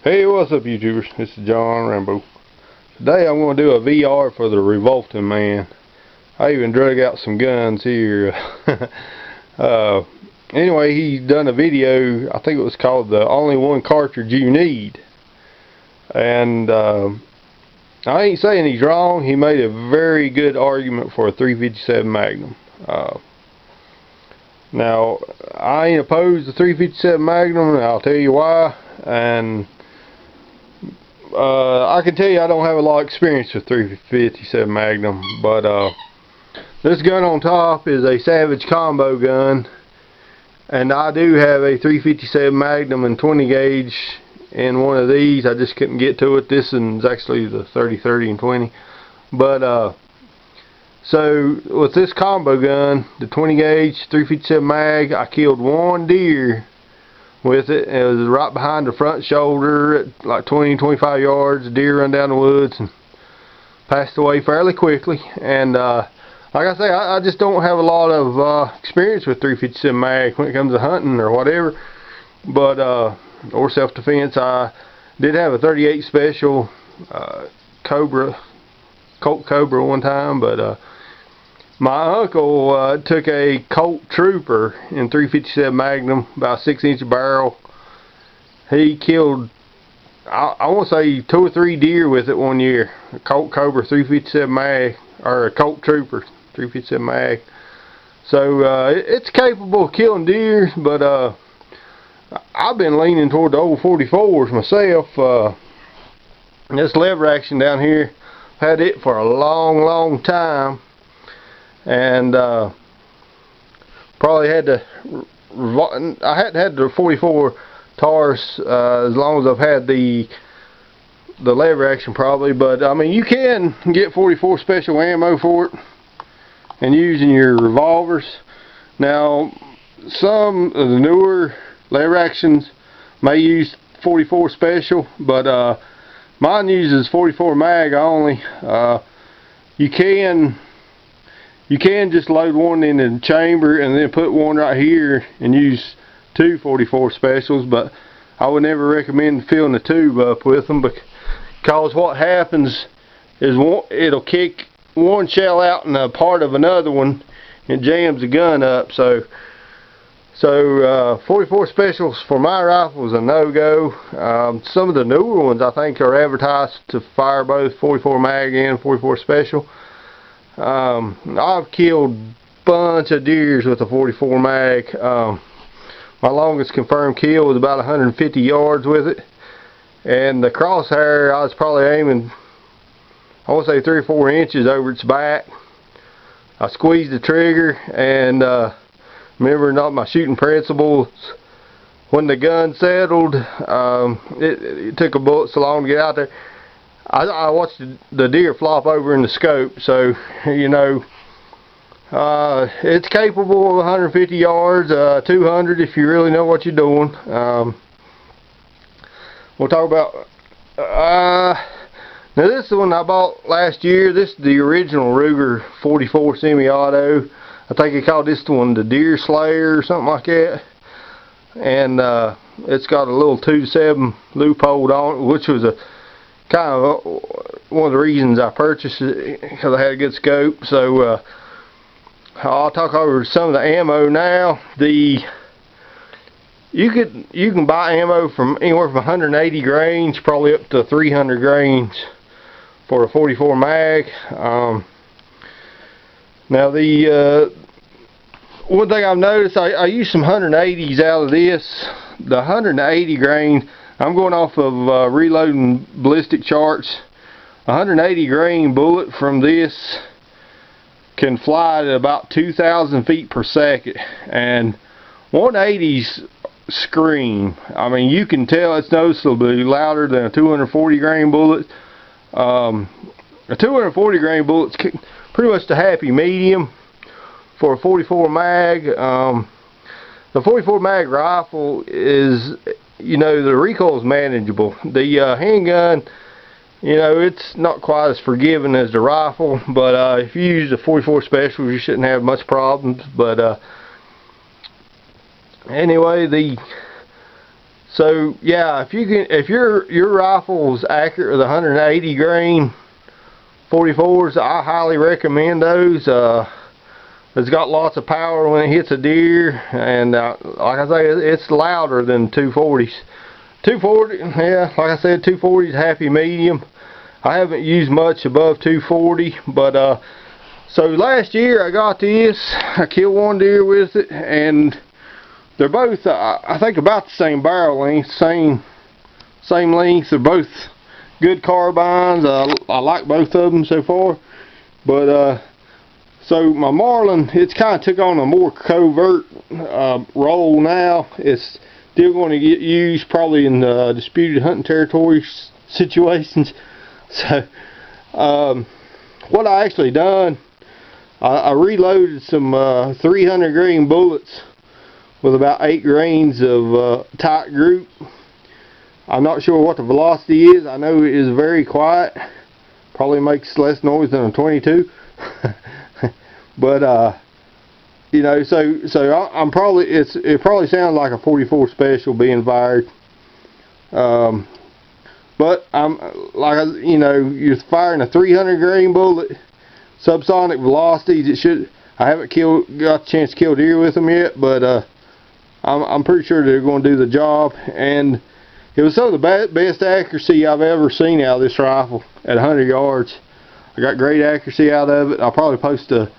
Hey, what's up, YouTubers? This is John Rambo. Today I'm going to do a VR for the Revolting man. I even drug out some guns here. Anyway, he's done a video, I think it was called The Only One Cartridge You Need. And I ain't saying he's wrong. He made a very good argument for a 357 Magnum. Now, I ain't opposed to 357 Magnum, and I'll tell you why. And I can tell you I don't have a lot of experience with 357 Magnum, but this gun on top is a Savage combo gun, and I do have a 357 Magnum and 20 gauge in one of these. I just couldn't get to it. This is actually the 30 and 20, but so with this combo gun, the 20 gauge 357 mag, I killed one deer with it. It was right behind the front shoulder at like 20-25 yards. The deer run down the woods and passed away fairly quickly. And like I say, I just don't have a lot of experience with 357 mag when it comes to hunting or whatever, but or self-defense. I did have a 38 special Colt Cobra one time, but my uncle took a Colt Trooper in 357 Magnum, about a 6-inch barrel. He killed, I want to say 2 or 3 deer with it one year. A Colt Cobra 357 mag, or a Colt Trooper 357 mag. So it's capable of killing deer, but I've been leaning toward the old 44s myself. This lever action down here, had it for a long time. And probably had to, I hadn't had the 44 Taurus as long as I've had the lever action probably, but I mean, you can get 44 special ammo for it and using your revolvers. Now some of the newer lever actions may use 44 special, but mine uses 44 mag only. You can just load one in the chamber and then put one right here and use 2 44 specials, but I would never recommend filling the tube up with them, because what happens is it'll kick one shell out in a part of another one and jams the gun up. So 44 specials for my rifle is a no-go. Some of the newer ones I think are advertised to fire both 44 mag and 44 special. I've killed a bunch of deers with a 44 mag. My longest confirmed kill was about 150 yards with it, and the crosshair I was probably aiming, I want to say 3 or 4 inches over its back. I squeezed the trigger, and remember, not my shooting principles, when the gun settled, it took a bullet so long to get out there. I watched the deer flop over in the scope, so you know, it's capable of 150 yards, 200 if you really know what you're doing. We'll talk about now this is the one I bought last year. This is the original Ruger 44 semi-auto. I think they called this one the Deer Slayer or something like that, and it's got a little 2.7 loophole on it, which was a kind of one of the reasons I purchased it, because I had a good scope. So I'll talk over some of the ammo now. You can buy ammo from anywhere from 180 grains probably up to 300 grains for a 44 mag. Now the one thing I've noticed, I use some 180s out of this. The 180 grain, I'm going off of reloading ballistic charts. 180 grain bullet from this can fly at about 2,000 feet per second, and 180s scream. I mean, you can tell it's noticeably louder than a 240 grain bullet. A 240 grain bullet's pretty much the happy medium for a 44 mag. The 44 mag rifle is, you know, the recoil is manageable. The handgun, you know, it's not quite as forgiving as the rifle, but if you use the 44 specials, you shouldn't have much problems. But anyway, So yeah, if your rifle is accurate with 180 grain 44s, I highly recommend those. It's got lots of power when it hits a deer, and like I say, it's louder than 240s. 240, yeah, like I said, 240 is happy medium. I haven't used much above 240, but so last year I got this. I killed one deer with it, and they're both, I think, about the same barrel length, same length. They're both good carbines. I like both of them so far, but so my Marlin, it's kind of took on a more covert role now. It's still going to get used probably in disputed hunting territory situations. So what I actually done, I reloaded some 300 grain bullets with about 8 grains of tight group. I'm not sure what the velocity is. I know it is very quiet. Probably makes less noise than a 22. But you know, so I'm probably, it probably sounds like a 44 special being fired. But I'm like, you know, you're firing a 300 grain bullet, subsonic velocities. It should. I haven't got a chance to kill deer with them yet, but I'm pretty sure they're going to do the job. And it was some of the best accuracy I've ever seen out of this rifle at 100 yards. I got great accuracy out of it. I'll probably post a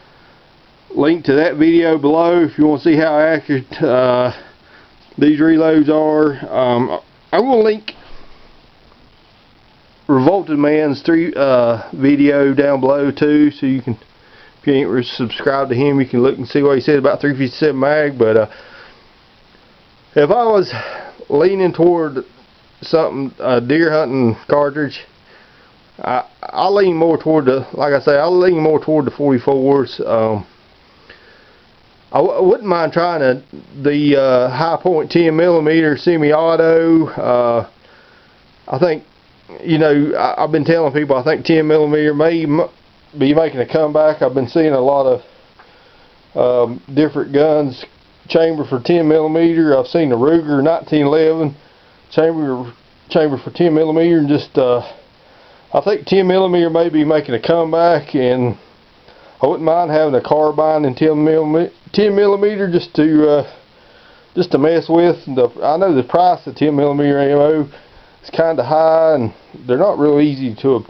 link to that video below if you want to see how accurate these reloads are. I'm going to link Revolting Man's video down below too, so you can, if you ain't subscribed to him, you can look and see what he said about 357 mag. But if I was leaning toward something, deer hunting cartridge, I lean more toward the, like I say, I lean more toward the 44s. I wouldn't mind trying the High Point 10mm semi-auto. I think, you know, I've been telling people I think 10mm may be making a comeback. I've been seeing a lot of different guns chamber for 10mm. I've seen the Ruger 1911 chamber for 10mm, and just I think 10mm may be making a comeback, and I wouldn't mind having a carbine and 10mm just to mess with. I know the price of 10mm ammo is kind of high, and they're not real easy to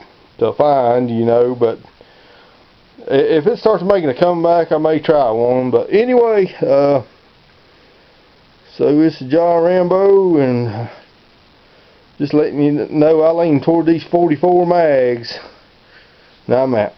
find, you know. But if it starts making a comeback, I may try one. But anyway, so this is John Rambo, and just letting you know I lean toward these 44 mags. Now I'm out.